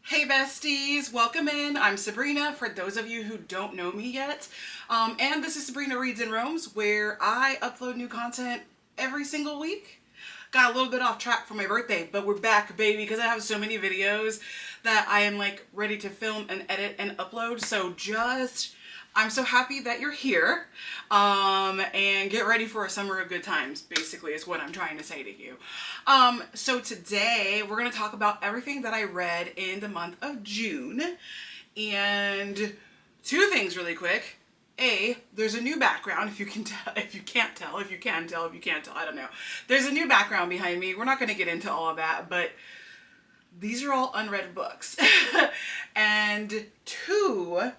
Hey besties, welcome in. I'm Sabrina, for those of you who don't know me yet. And this is Sabrina Reads and Roams, where I upload new content every single week. Got a little bit off track for my birthday, but we're back, baby, because I have so many videos that I am like ready to film and edit and upload. So I'm so happy that you're here, and get ready for a summer of good times, basically, is what I'm trying to say to you. So today we're going to talk about everything that I read in the month of June, and two things really quick. There's a new background, if you can tell, if you can't tell, if you can tell, if you can't tell, I don't know. There's a new background behind me. We're not going to get into all of that, but these are all unread books. And two,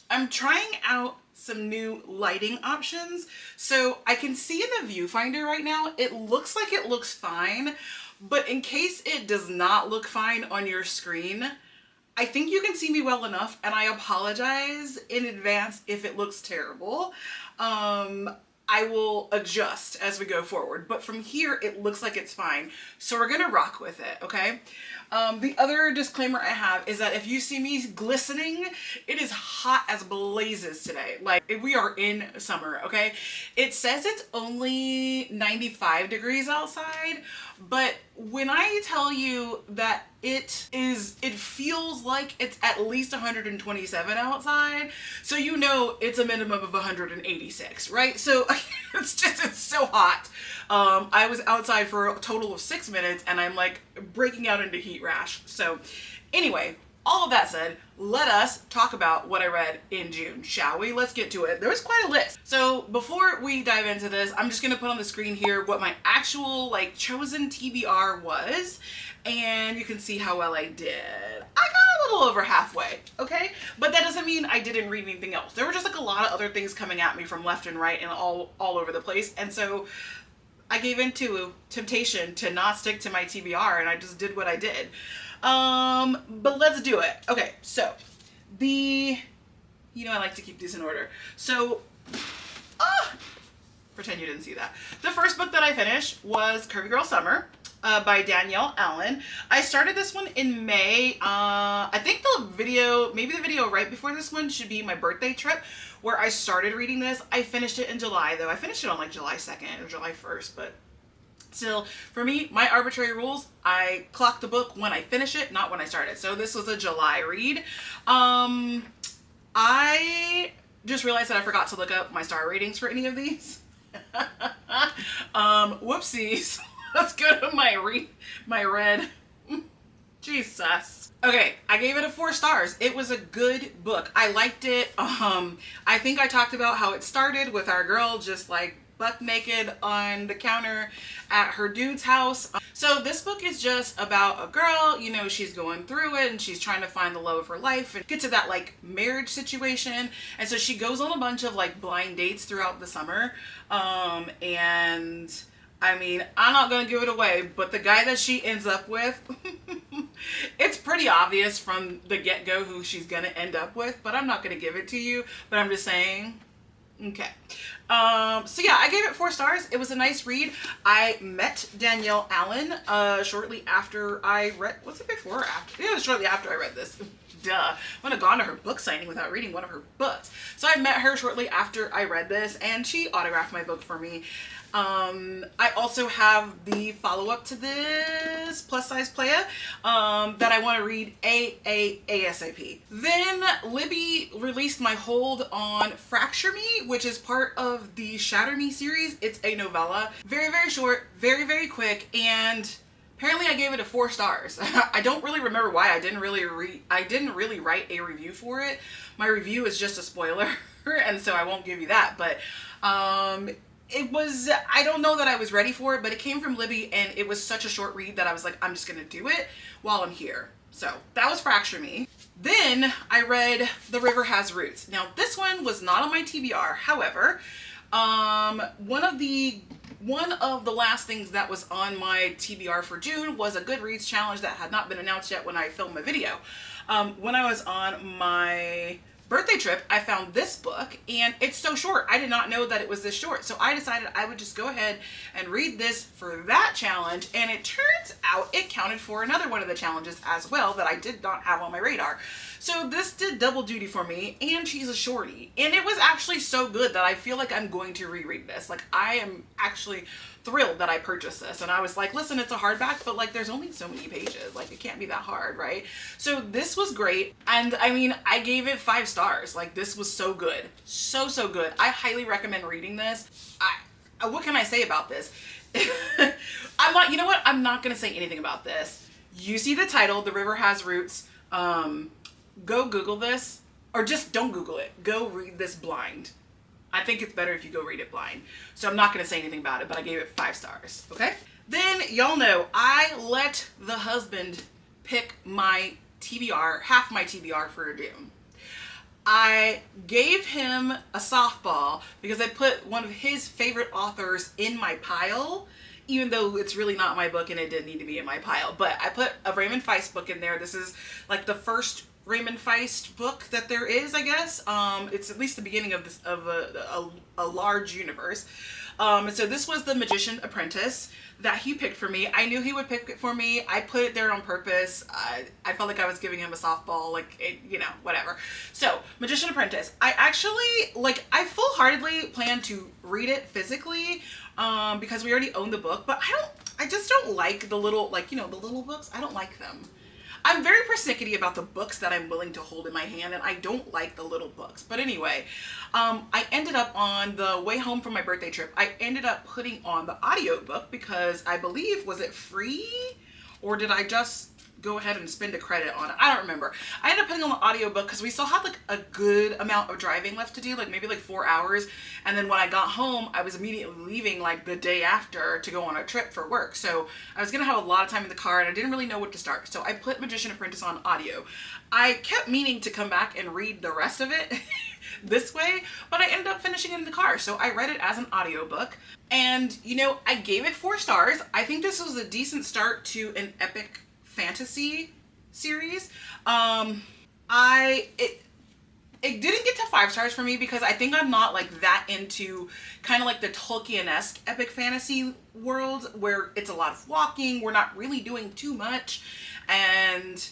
I'm trying out some new lighting options. So I can see in the viewfinder right now, it looks like it looks fine, but in case it does not look fine on your screen, I think you can see me well enough, and I apologize in advance if it looks terrible. I will adjust as we go forward, but from here it looks like it's fine. So we're gonna rock with it, okay? The other disclaimer I have is that if you see me glistening, it is hot as blazes today. Like, we are in summer, okay? It says it's only 95 degrees outside, but when I tell you that it feels like it's at least 127 outside, so you know it's a minimum of 186, right? So it's so hot. I was outside for a total of 6 minutes and I'm like breaking out into heat rash. So anyway, all of that said, let us talk about what I read in June, shall we? Let's get to it. There was quite a list. So before we dive into this, I'm just gonna put on the screen here what my actual chosen TBR was, and you can see how well I did. I got a little over halfway, okay? But that doesn't mean I didn't read anything else. There were just a lot of other things coming at me from left and right and all over the place, and so I gave in to temptation to not stick to my TBR, and I just did what I did. But let's do it. Okay, so I like to keep these in order. So, pretend you didn't see that. The first book that I finished was Curvy Girl Summer by Danielle Allen. I started this one in May. I think maybe the video right before this one should be my birthday trip where I started reading this. I finished it in July though. I finished it on July 2nd or July 1st, but still, for me, my arbitrary rules, I clock the book when I finish it, not when I start it. So this was a July read. I just realized that I forgot to look up my star ratings for any of these. Whoopsies. Let's go to my red. Jesus. Okay, I gave it 4 stars. It was a good book. I liked it. I think I talked about how it started with our girl just buck naked on the counter at her dude's house. So this book is just about a girl, she's going through it and she's trying to find the love of her life and get to that marriage situation. And so she goes on a bunch of blind dates throughout the summer. And I mean, I'm not gonna give it away, but the guy that she ends up with, it's pretty obvious from the get-go who she's gonna end up with, but I'm not gonna give it to you, but I'm just saying. Okay. So yeah, I gave it 4 stars. It was a nice read. I met Danielle Allen shortly after I read, was it before or after? Yeah, it was shortly after I read this. Duh. I wouldn't have gone to her book signing without reading one of her books. So I met her shortly after I read this, and she autographed my book for me. I also have the follow-up to this, Plus Size Playa, that I want to read ASAP. Then Libby released my hold on Fracture Me, which is part of the Shatter Me series. It's a novella. Very, very short, very, very quick, and apparently I gave it 4 stars. I don't really remember why. I didn't really write a review for it. My review is just a spoiler, and so I won't give you that, but I don't know that I was ready for it, but it came from Libby and it was such a short read that I was like, I'm just gonna do it while I'm here. So that was Fracture Me. Then I read The River Has Roots. Now this one was not on my TBR. However, one of the last things that was on my TBR for June was a Goodreads challenge that had not been announced yet when I filmed my video. When I was on my birthday trip, I found this book, and it's so short. I did not know that it was this short. So I decided I would just go ahead and read this for that challenge. And it turns out it counted for another one of the challenges as well that I did not have on my radar. So this did double duty for me, and she's a shorty. And it was actually so good that I feel like I'm going to reread this. Like, I am actually thrilled that I purchased this. And I was like, listen, it's a hardback, but like there's only so many pages. Like, it can't be that hard, right? So this was great. And I mean, I gave it 5 stars. Like, this was so good. So, so good. I highly recommend reading this. What can I say about this? I'm not, you know what? I'm not going to say anything about this. You see the title, The River Has Roots. Go Google this, or just don't Google it. Go read this blind. I think it's better if you go read it blind. So I'm not going to say anything about it, but I gave it 5 stars, okay? Then, y'all know, I let the husband pick my TBR, half my TBR for a Doom. I gave him a softball because I put one of his favorite authors in my pile, even though it's really not my book and it didn't need to be in my pile. But I put a Raymond Feist book in there. This is like the first Raymond Feist book that there is, I guess. It's at least the beginning of this, of a large universe. So this was The Magician Apprentice that he picked for me. I knew he would pick it for me. I put it there on purpose. I felt like I was giving him a softball, like, it, you know, whatever. So, Magician Apprentice. I actually, like, I full-heartedly plan to read it physically, because we already own the book, but I just don't like the little, like, you know, the little books. I don't like them. I'm very persnickety about the books that I'm willing to hold in my hand, and I don't like the little books. But anyway, I ended up on the way home from my birthday trip, I ended up putting on the audiobook because I believe, was it free? Or did I just go ahead and spend a credit on it? I don't remember. I ended up putting on the audiobook because we still had like a good amount of driving left to do, like maybe like 4 hours. And then when I got home, I was immediately leaving like the day after to go on a trip for work. So I was gonna have a lot of time in the car and I didn't really know what to start. So I put Magician Apprentice on audio. I kept meaning to come back and read the rest of it this way, but I ended up finishing it in the car. So I read it as an audiobook. And you know, I gave it 4 stars. I think this was a decent start to an epic fantasy series. It didn't get to 5 stars for me because I think I'm not like that into kind of like the Tolkien-esque epic fantasy world where it's a lot of walking, we're not really doing too much, and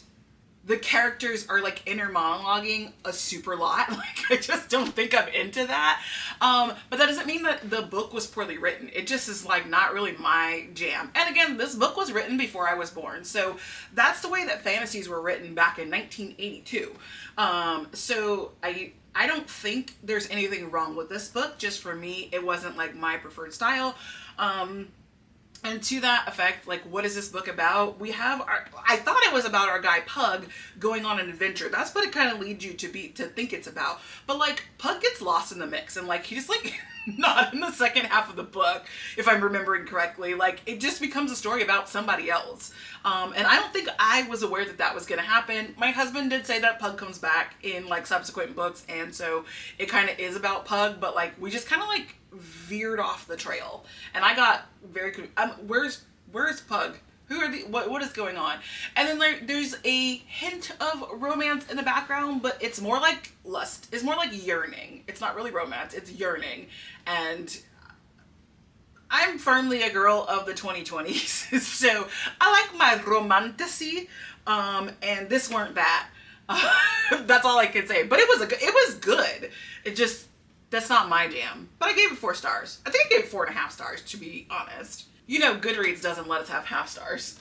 the characters are like inner monologuing a super lot. Like, I just don't think I'm into that. But that doesn't mean that the book was poorly written. It just is like not really my jam. And again, this book was written before I was born. So that's the way that fantasies were written back in 1982. So I don't think there's anything wrong with this book. Just for me, it wasn't like my preferred style. And to that effect, like, what is this book about? We have I thought it was about our guy Pug going on an adventure. That's what it kind of leads you to think it's about. But like, Pug gets lost in the mix, and like, he's like not in the second half of the book, if I'm remembering correctly. Like, it just becomes a story about somebody else. And I don't think I was aware that that was going to happen. My husband did say that Pug comes back in like subsequent books, and so it kind of is about Pug, but like, we just kind of like veered off the trail, and I got very where's Pug? Who are the what is going on? And then there's a hint of romance in the background, but it's more like lust. It's more like yearning. It's not really romance, it's yearning. And I'm firmly a girl of the 2020s, so I like my romantasy, and this weren't that. That's all I can say. But it was good. It just, that's not my jam. But I gave it 4 stars. I think I gave it 4.5 stars, to be honest. You know, Goodreads doesn't let us have half stars.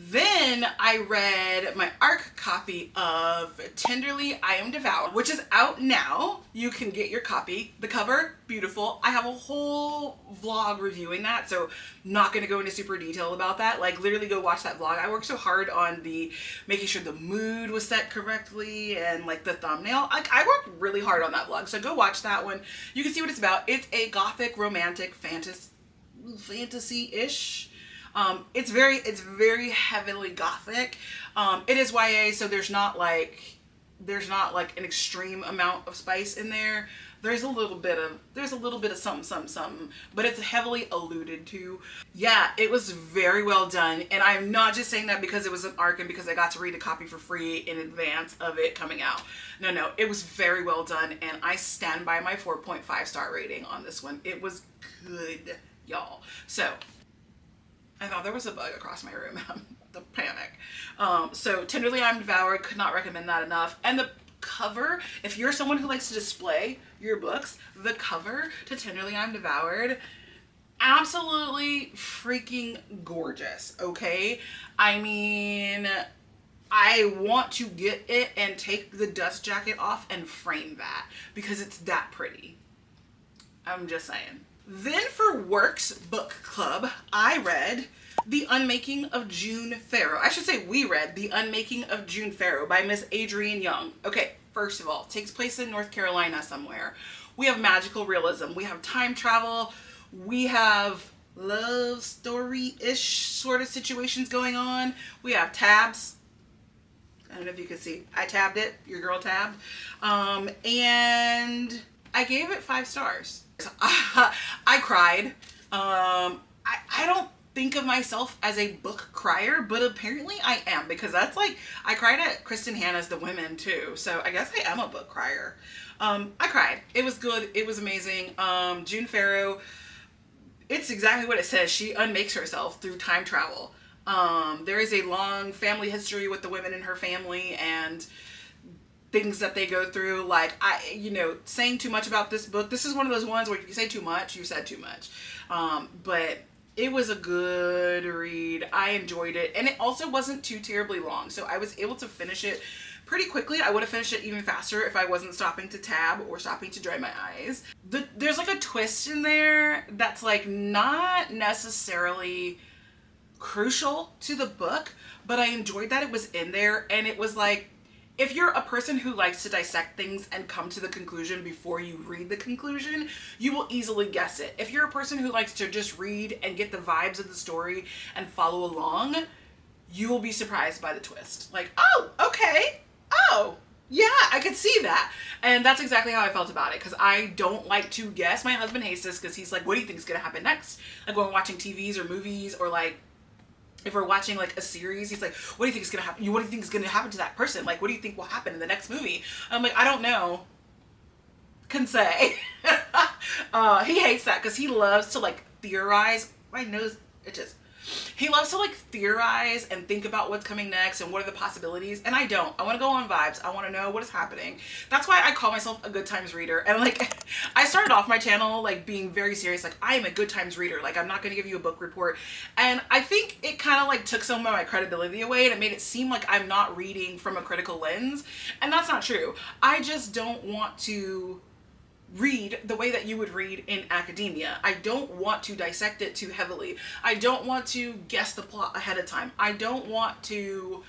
Then I read my ARC copy of Tenderly I Am Devoured, which is out now. You can get your copy. The cover, beautiful. I have a whole vlog reviewing that, so not going to go into super detail about that. Like, literally go watch that vlog. I worked so hard on making sure the mood was set correctly and like the thumbnail. I worked really hard on that vlog, so go watch that one. You can see what it's about. It's a gothic romantic fantasy-ish. It's very heavily gothic. It is YA, so there's not like an extreme amount of spice in there. There's a little bit of something, but it's heavily alluded to. Yeah, it was very well done, and I'm not just saying that because it was an arc and because I got to read a copy for free in advance of it coming out. No, it was very well done, and I stand by my 4.5 star rating on this one. It was good, y'all. So I thought there was a bug across my room. The panic. So Tenderly I'm Devoured, could not recommend that enough. And the cover, if you're someone who likes to display your books, the cover to Tenderly I'm Devoured, absolutely freaking gorgeous, okay? I mean, I want to get it and take the dust jacket off and frame that because it's that pretty. I'm just saying. Then for Works Book Club, I read The Unmaking of June Farrow. I should say we read The Unmaking of June Farrow by Miss Adrienne Young. Okay, first of all, it takes place in North Carolina somewhere. We have magical realism. We have time travel. We have love story-ish sort of situations going on. We have tabs. I don't know if you can see. I tabbed it. Your girl tabbed. And I gave it 5 stars. I cried. I don't think of myself as a book crier, but apparently I am, because that's like, I cried at Kristen Hanna's The Women too, so I guess I am a book crier. I cried. It was good. It was amazing. June Farrow, it's exactly what it says. She unmakes herself through time travel. There is a long family history with the women in her family and things that they go through. Like, saying too much about this book. This is one of those ones where if you say too much, you said too much. But it was a good read. I enjoyed it. And it also wasn't too terribly long. So I was able to finish it pretty quickly. I would have finished it even faster if I wasn't stopping to tab or stopping to dry my eyes. There's like a twist in there that's like not necessarily crucial to the book, but I enjoyed that it was in there. And it was like, if you're a person who likes to dissect things and come to the conclusion before you read the conclusion, you will easily guess it. If you're a person who likes to just read and get the vibes of the story and follow along, you will be surprised by the twist. Like, oh, okay. Oh, yeah, I could see that. And that's exactly how I felt about it, because I don't like to guess. My husband hates this because he's like, what do you think is going to happen next? Like when we're watching TVs or movies, or like if we're watching like a series, he's like, what do you think is going to happen? What do you think is going to happen to that person? Like, what do you think will happen in the next movie? I'm like, I don't know. Can say. He hates that because he loves to like theorize. My nose itches. He loves to like theorize and think about what's coming next and what are the possibilities. And I don't. I want to go on vibes. I want to know what is happening. That's why I call myself a good times reader. And like, I started off my channel like being very serious. Like, I am a good times reader. Like, I'm not going to give you a book report. And I think it kind of like took some of my credibility away, and it made it seem like I'm not reading from a critical lens. And that's not true. I just don't want to read the way that you would read in academia. I don't want to dissect it too heavily. I don't want to guess the plot ahead of time. I don't want to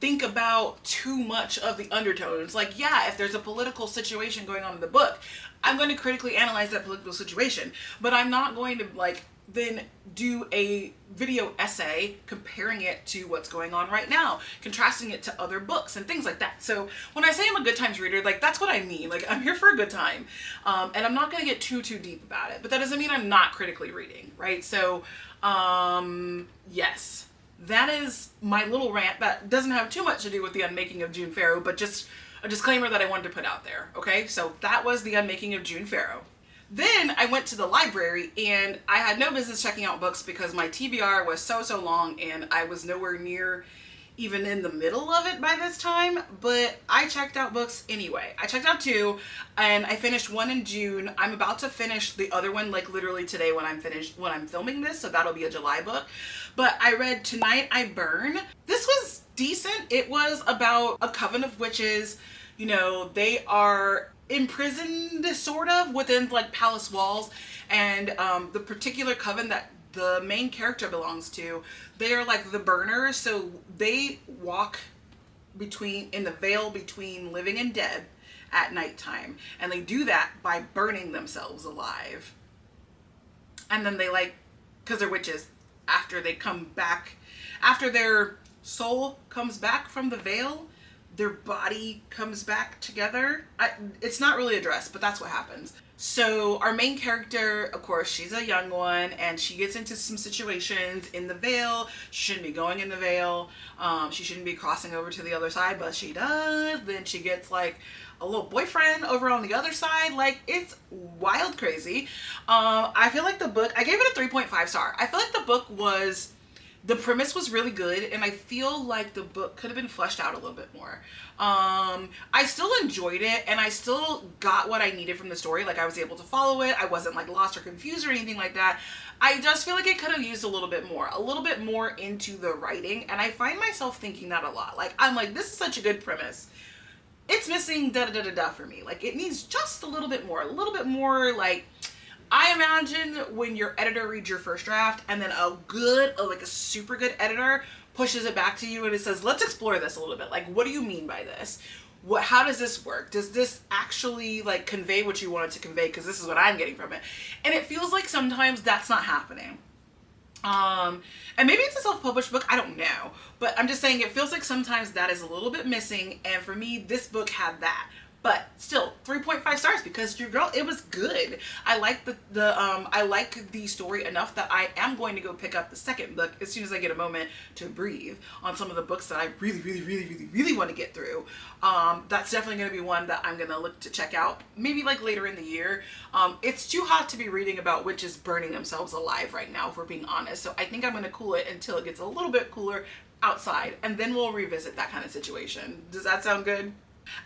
think about too much of the undertones. Like, yeah, if there's a political situation going on in the book, I'm going to critically analyze that political situation, but I'm not going to like then do a video essay comparing it to what's going on right now, contrasting it to other books and things like that. So when I say I'm a good times reader, like that's what I mean. Like, I'm here for a good time, and I'm not going to get too deep about it, but that doesn't mean I'm not critically reading, right? So yes, that is my little rant that doesn't have too much to do with The Unmaking of June Farrow, but just a disclaimer that I wanted to put out there. Okay, so that was The Unmaking of June Farrow. Then I went to the library, and I had no business checking out books because my TBR was so long, and I was nowhere near even in the middle of it by this time, but I checked out books anyway. I checked out 2, and I finished 1 in June. I'm about to finish the other one like literally today when I'm filming this, so that'll be a July book. But I read Tonight I Burn. This was decent. It was about a coven of witches. You know, they are imprisoned sort of within like palace walls, and the particular coven that the main character belongs to, they are like the burners. So they walk in the veil between living and dead at nighttime, and they do that by burning themselves alive. And then they because they're witches, after they come back, after their soul comes back from the veil, their body comes back together. It's not really addressed, but that's what happens. So our main character, of course, she's a young one, and she gets into some situations in the Vale. She shouldn't be going in the Vale. She shouldn't be crossing over to the other side, but she does. Then she gets like a little boyfriend over on the other side. Like, it's wild crazy. I feel like the book, I gave it a 3.5 star. I feel like the book was, the premise was really good, and I feel like the book could have been fleshed out a little bit more. I still enjoyed it, and I still got what I needed from the story. Like, I was able to follow it. I wasn't like lost or confused or anything like that. I just feel like it could have used a little bit more into the writing, and I find myself thinking that a lot. Like, I'm like, this is such a good premise. It's missing da-da-da-da-da for me. Like, it needs just a little bit more, like, I imagine when your editor reads your first draft and then a super good editor pushes it back to you and it says, let's explore this a little bit. Like, what do you mean by this? How does this work? Does this actually like convey what you want it to convey? Because this is what I'm getting from it. And it feels like sometimes that's not happening. And maybe it's a self-published book, I don't know. But I'm just saying it feels like sometimes that is a little bit missing. And for me, this book had that. But still, 3.5 stars because your girl, it was good. I like I like the story enough that I am going to go pick up the second book as soon as I get a moment to breathe on some of the books that I really want to get through. That's definitely going to be one that I'm going to look to check out maybe like later in the year. It's too hot to be reading about witches burning themselves alive right now, if we're being honest. So I think I'm going to cool it until it gets a little bit cooler outside, and then we'll revisit that kind of situation. Does that sound good?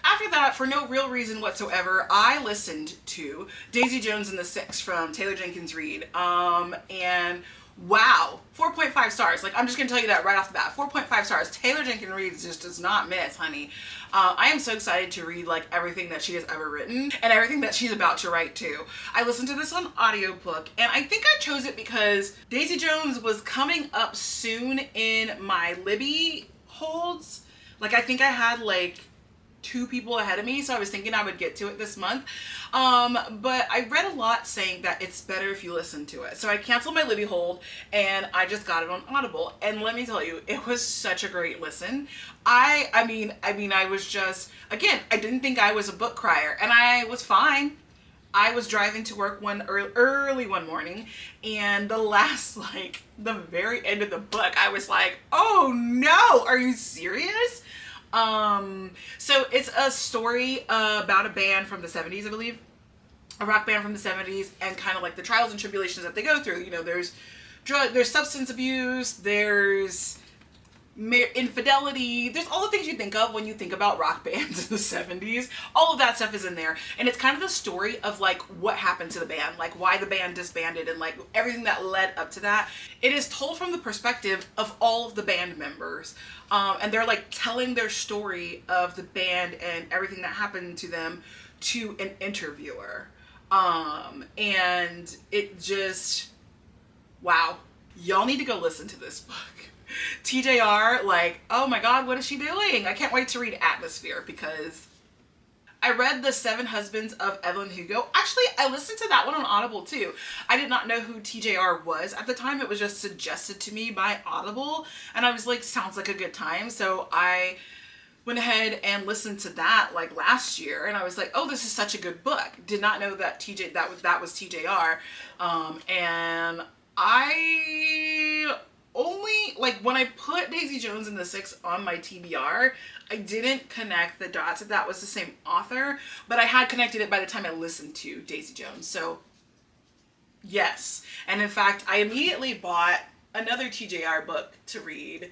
After that, for no real reason whatsoever, I listened to Daisy Jones and the Six from Taylor Jenkins Reid. And wow, 4.5 stars. Like, I'm just gonna tell you that right off the bat. 4.5 stars. Taylor Jenkins Reid just does not miss, honey. I am so excited to read like everything that she has ever written and everything that she's about to write too. I listened to this on audiobook, and I think I chose it because Daisy Jones was coming up soon in my Libby holds. Like, I think I had like 2 people ahead of me, so I was thinking I would get to it this month. But I read a lot saying that it's better if you listen to it. So I canceled my Libby hold and I just got it on Audible. And let me tell you, it was such a great listen. I mean, I was just, again, I didn't think I was a book crier, and I was fine. I was driving to work early one morning, and the very end of the book, I was like, oh no, are you serious? So it's a story about a band from the 70s, I believe. A rock band from the 70s, and kind of like the trials and tribulations that they go through. You know, there's substance abuse, there's infidelity, there's all the things you think of when you think about rock bands in the 70s. All of that stuff is in there, and it's kind of the story of like what happened to the band, like why the band disbanded, and like everything that led up to that. It is told from the perspective of all of the band members, and they're like telling their story of the band and everything that happened to them to an interviewer, and it just, wow, y'all need to go listen to this book. TJR, like, oh my god, what is she doing? I can't wait to read Atmosphere, because I read The Seven Husbands of Evelyn Hugo. Actually, I listened to that one on Audible too. I did not know who TJR was at the time. It was just suggested to me by Audible, and I was like, sounds like a good time. So I went ahead and listened to that like last year, and I was like, oh, this is such a good book. Did not know that that was TJR. And I only, like, when I put Daisy Jones and the Six on my TBR, I didn't connect the dots that was the same author, but I had connected it by the time I listened to Daisy Jones. So yes, and in fact, I immediately bought another TJR book to read,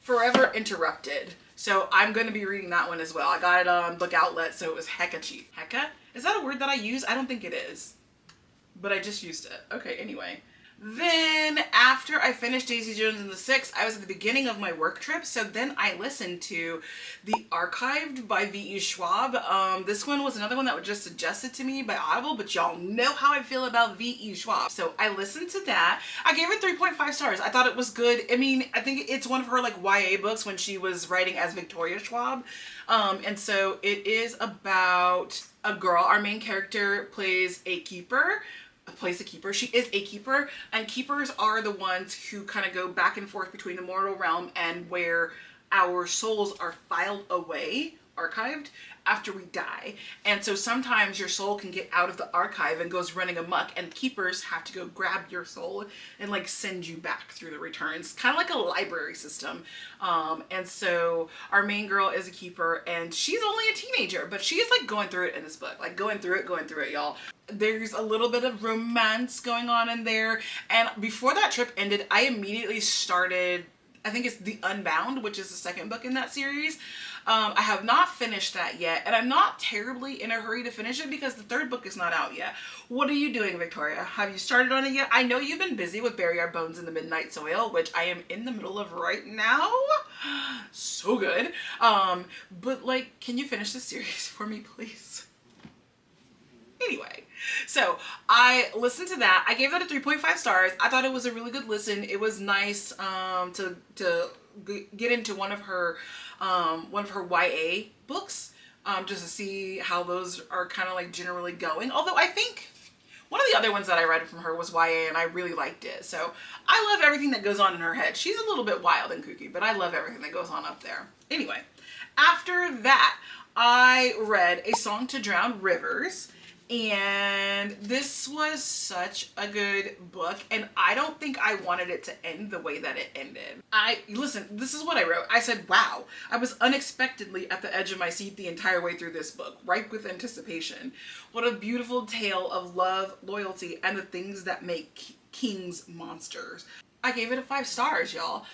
Forever Interrupted. So I'm going to be reading that one as well. I got it on Book Outlet, so it was hecka cheap. Hecka? Is that a word that I use? I don't think it is, but I just used it. Okay, anyway. Then after I finished Daisy Jones and the Six, I was at the beginning of my work trip, so then I listened to The Archived by V.E. Schwab. This one was another one that was just suggested to me by Audible, but y'all know how I feel about V.E. Schwab. So I listened to that. I gave it 3.5 stars. I thought it was good. I mean, I think it's one of her like YA books when she was writing as Victoria Schwab. And so it is about a girl. Our main character plays a keeper. She is a keeper, and keepers are the ones who kind of go back and forth between the mortal realm and where our souls are filed away, archived, after we die. And so sometimes your soul can get out of the archive and goes running amok, and keepers have to go grab your soul and like send you back through the returns, kind of like a library system. And so our main girl is a keeper, and she's only a teenager, but she is like going through it in this book, like going through it, y'all. There's a little bit of romance going on in there. And before that trip ended, I immediately started, I think it's The Unbound, which is the second book in that series. I have not finished that yet, and I'm not terribly in a hurry to finish it because the third book is not out yet. What are you doing, Victoria? Have you started on it yet? I know you've been busy with Bury Our Bones in the Midnight Soil, which I am in the middle of right now. So good. But like, can you finish this series for me, please? Anyway, so I listened to that. I gave that a 3.5 stars. I thought it was a really good listen. It was nice to get into one of her YA books, just to see how those are kind of like generally going. Although I think one of the other ones that I read from her was YA, and I really liked it. So I love everything that goes on in her head. She's a little bit wild and kooky, but I love everything that goes on up there. Anyway, after that, I read A Song to Drown Rivers. And this was such a good book, and I don't think I wanted it to end the way that it ended. Listen, this is what I wrote. I said, wow, I was unexpectedly at the edge of my seat the entire way through this book, ripe with anticipation. What a beautiful tale of love, loyalty, and the things that make kings monsters. I gave it a 5 stars, y'all.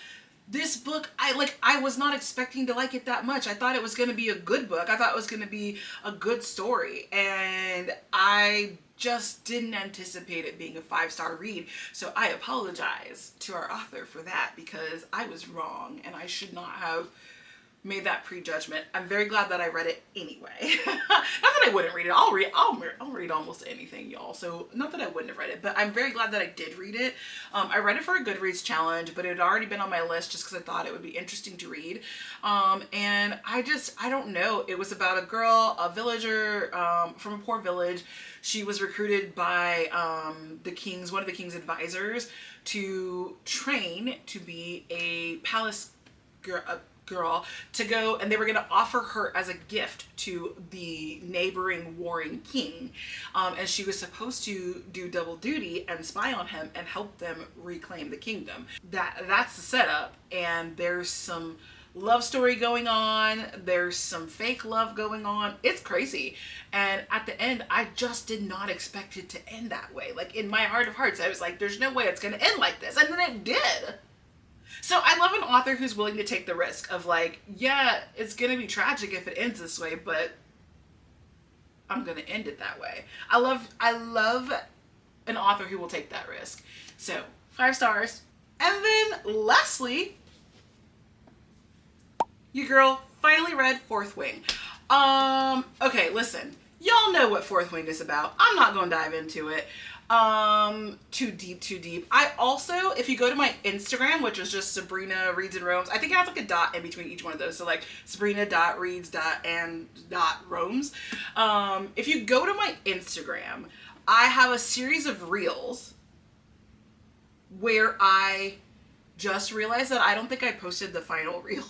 This book, I was not expecting to like it that much. I thought it was going to be a good book. I thought it was going to be a good story. And I just didn't anticipate it being a 5-star read. So I apologize to our author for that, because I was wrong and I should not have made that prejudgment. I'm very glad that I read it anyway. Not that I wouldn't read it. I'll read almost anything, y'all. So not that I wouldn't have read it, but I'm very glad that I did read it. I read it for a Goodreads challenge, but it had already been on my list just because I thought it would be interesting to read. And I don't know. It was about a girl, a villager from a poor village. She was recruited by one of the king's advisors to train to be a palace girl to go, and they were going to offer her as a gift to the neighboring warring king, and she was supposed to do double duty and spy on him and help them reclaim the kingdom. That's the setup, and there's some love story going on, there's some fake love going on. It's crazy, and at the end I just did not expect it to end that way. Like, in my heart of hearts I was like, there's no way it's going to end like this, and then it did. So I love an author who's willing to take the risk of like, yeah, it's going to be tragic if it ends this way, but I'm going to end it that way. I love an author who will take that risk. So 5 stars. And then lastly, your girl finally read Fourth Wing. Okay, listen, y'all know what Fourth Wing is about. I'm not going to dive into it. Too deep. I also, if you go to my Instagram, which is just Sabrina Reads and Roams, I think it has like a dot in between each one of those. So like Sabrina.reads.and.roams. If you go to my Instagram, I have a series of reels where I just realized that I don't think I posted the final reel.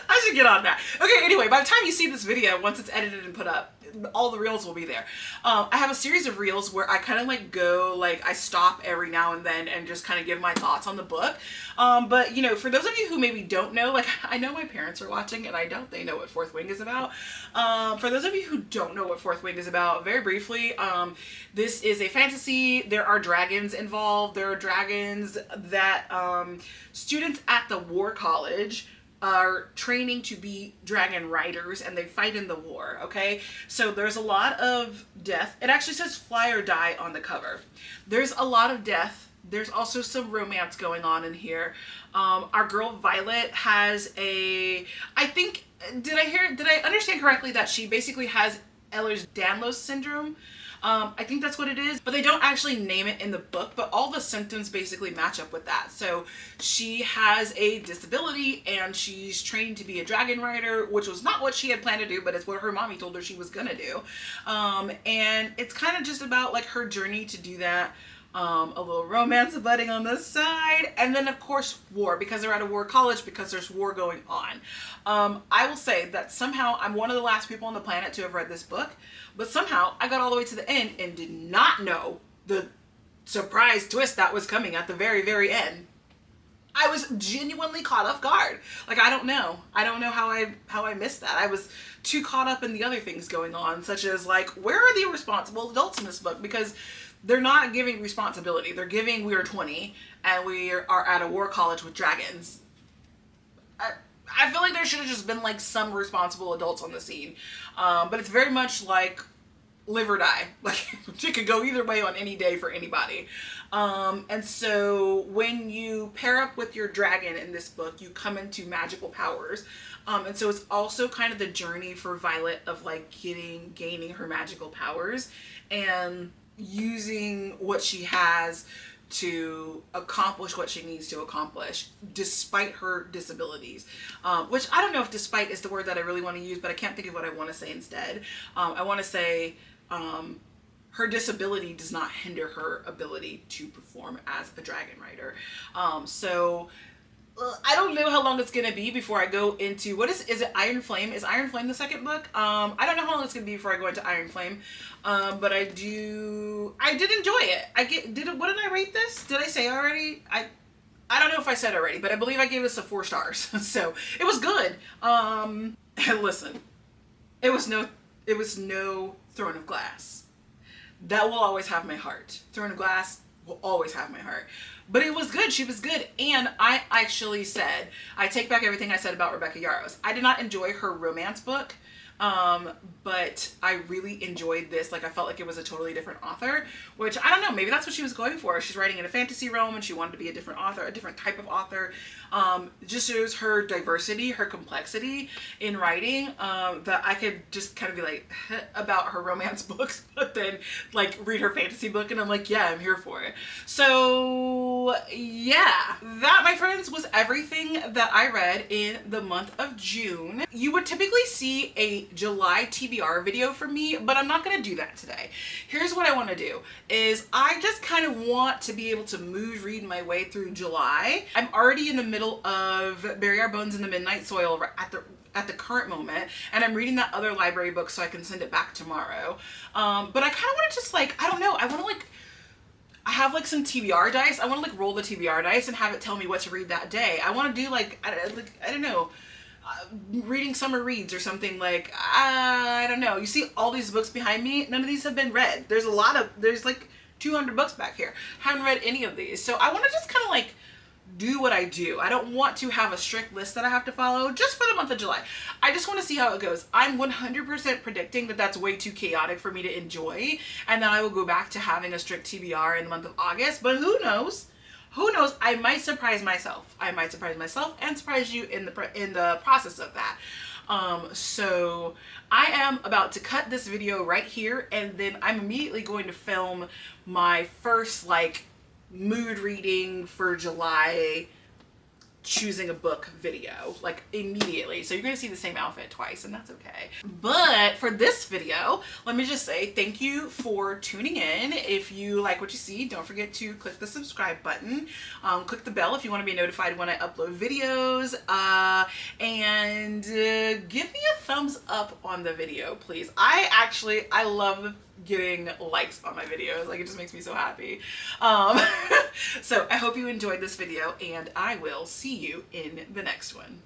I should get on that. Okay, anyway, by the time you see this video, once it's edited and put up, all the reels will be there. I have a series of reels where I kind of like go, like I stop every now and then and just kind of give my thoughts on the book. But you know, for those of you who maybe don't know, like I know my parents are watching and I doubt they know what Fourth Wing is about. For those of you who don't know what Fourth Wing is about, very briefly, this is a fantasy. There are dragons involved. There are dragons that students at the war college are training to be dragon riders, and they fight in the war, okay? So there's a lot of death. It actually says fly or die on the cover. There's a lot of death. There's also some romance going on in here. Our girl Violet has did I understand correctly that she basically has Ehlers-Danlos syndrome? I think that's what it is, but they don't actually name it in the book, but all the symptoms basically match up with that. So she has a disability and she's trained to be a dragon rider, which was not what she had planned to do, but it's what her mommy told her she was gonna do. And it's kind of just about like her journey to do that. a little romance budding on the side, and then of course war, because they're at a war college, because there's war going on. I will say that somehow I'm one of the last people on the planet to have read this book, but somehow I got all the way to the end and did not know the surprise twist that was coming at the very, very end. I was genuinely caught off guard. Like, I don't know how I missed that. I was too caught up in the other things going on, such as like, where are the responsible adults in this book? Because they're not giving responsibility. They're giving we are 20 and we are at a war college with dragons. I feel like there should have just been like some responsible adults on the scene. But it's very much like live or die. Like, it could go either way on any day for anybody. And so when you pair up with your dragon in this book, you come into magical powers. And so it's also kind of the journey for Violet of like gaining her magical powers and using what she has to accomplish what she needs to accomplish despite her disabilities, which I don't know if despite is the word that I really want to use, but I can't think of what I want to say instead. I want to say her disability does not hinder her ability to perform as a dragon rider. So I don't know how long it's gonna be before I go into what is it Iron Flame? Is Iron Flame the second book? I don't know how long it's gonna be before I go into Iron Flame, but I did enjoy it. What did I rate this? Did I say already? I don't know if I said already, but I believe I gave this a 4 stars. So it was good. And listen, it was no Throne of Glass. That will always have my heart. Throne of Glass will always have my heart. But it was good. She was good. And I actually said, I take back everything I said about Rebecca Yarros. I did not enjoy her romance book, but I really enjoyed this. Like, I felt like it was a totally different author, which I don't know, maybe that's what she was going for. She's writing in a fantasy realm and she wanted to be a different author, a different type of author. It just shows her diversity, her complexity in writing, that I could just kind of be like about her romance books, but then like read her fantasy book and I'm like, yeah, I'm here for it. So yeah, that, my friends, was everything that I read in the month of June. You would typically see a July TBR video from me, but I'm not going to do that today. Here's what I want to do is I just kind of want to be able to mood read my way through July. I'm already in the middle of Bury Our Bones in the Midnight Soil at the current moment, and I'm reading that other library book so I can send it back tomorrow. But I kind of want to just like, I don't know, I want to like, I have like some TBR dice. I want to like roll the TBR dice and have it tell me what to read that day. I want to do like I don't know, reading summer reads or something. Like, I don't know. You see all these books behind me? None of these have been read. There's like 200 books back here. Haven't read any of these. So I want to just kind of like do what I do. I don't want to have a strict list that I have to follow just for the month of July. I just want to see how it goes. I'm 100% predicting that that's way too chaotic for me to enjoy, and then I will go back to having a strict TBR in the month of August, but who knows? Who knows? I might surprise myself. I might surprise myself and surprise you in the process of that. So I am about to cut this video right here, and then I'm immediately going to film my first like mood reading for July, choosing a book video, like immediately. So you're gonna see the same outfit twice, and that's okay. But for this video, let me just say thank you for tuning in. If you like what you see, don't forget to click the subscribe button, click the bell if you want to be notified when I upload videos, and give me a thumbs up on the video, please. I love getting likes on my videos. Like, it just makes me so happy. So I hope you enjoyed this video, and I will see you in the next one.